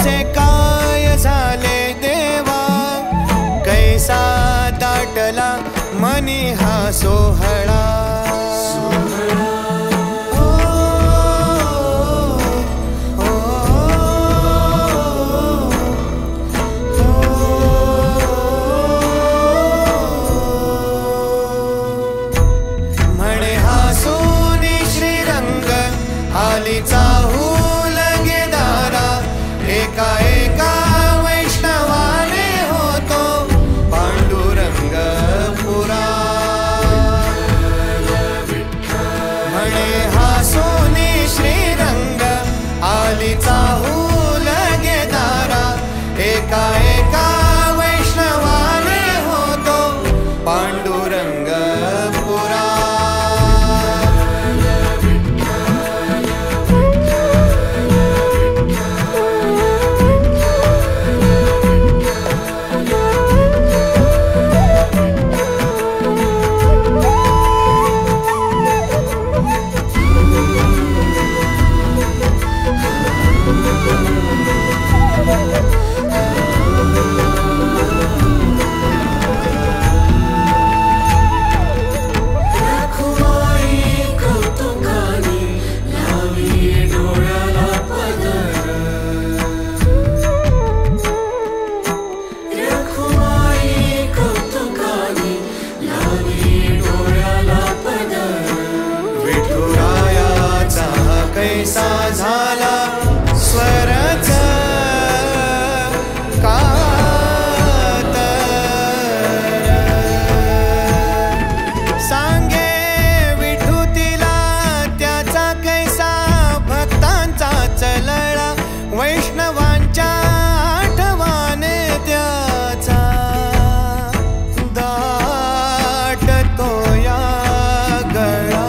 कसे काय झाले देवा, कैसा दाटला मनी हा सोहळा. म्हणे हासूनी श्रीरंग आलीचा हूल गे दारा, एका एका वैष्णवाने होतो पांडुरंग पुरा. म्हणे हासूनी श्रीरंग आलीचा हूल गे दारा, एका एका वैष्णवाने होतो पांडुरंग पुरा. कैसा झाला स्वरच कातर, सांगे विठुतीला त्याचा कैसा भक्तांचा चलळा, वैष्णवांच्या आठवाने त्याचा दाटतो या गळा.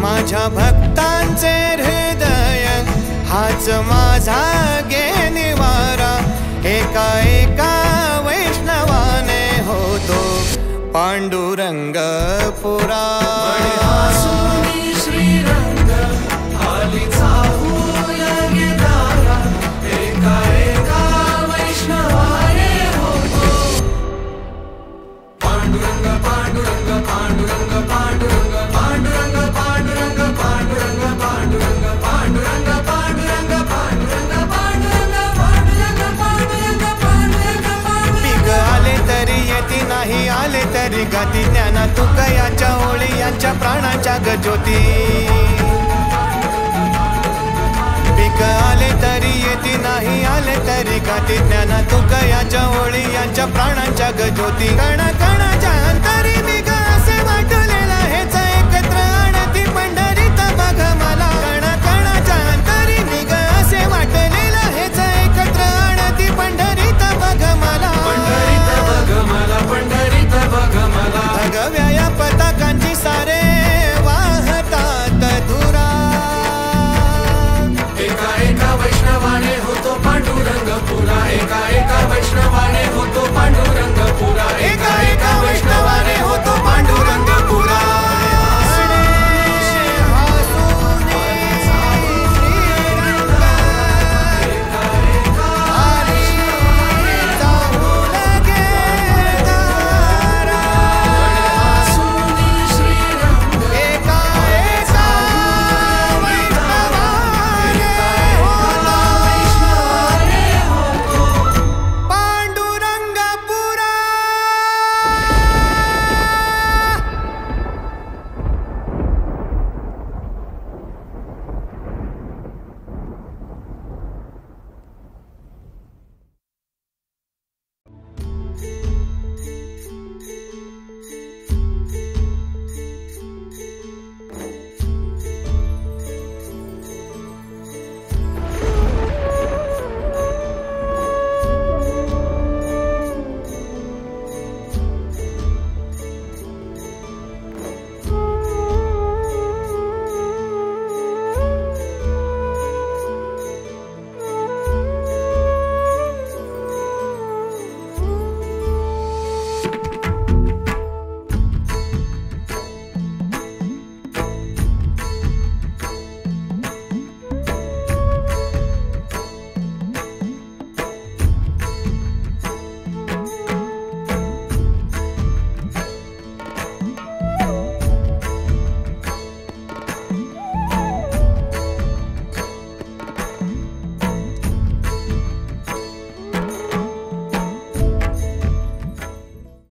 माझ्या भक्तांचे हृदय हाच माझा गे निवारा, एका एका वैष्णवाने होतो पांडुरंग पुरा. हासूनी श्रीरंग आलीचा हूल गे दारा, एका एका वैष्णवाने होतो पांडुरंग पांडुरंग पांडुरंग पांडुरंग पांडुरंग पांडुरंग पांडुरंग पांडुरंग पांडुरंग पांडुरंग पांडुरंग पांडुरंग पांडुरंग पांडुरंग पांडुरंग. पिक आले तरी येती नाही आले तरी गाती, ज्ञाना तुकयाच्या ओळी यांच्या प्राणाच्या गज्योती. पिक आले तरी येती नाही आले तरी गाती, ज्ञाना तुकयाच्या ओळी यांच्या प्राणांच्या गज्योती. कण कणाच्या अंतरी निघ असे वाटलेला हेच एकत्र आणती पंढरीत बघ मला. कण कणाच्या अंतरी निघ असे वाटलेला हेच एकत्र आणती पंढरीत बघ मला. पंढरीत बघ मला, पंढरीत बघ मला. भगव्या या पताकांची सारे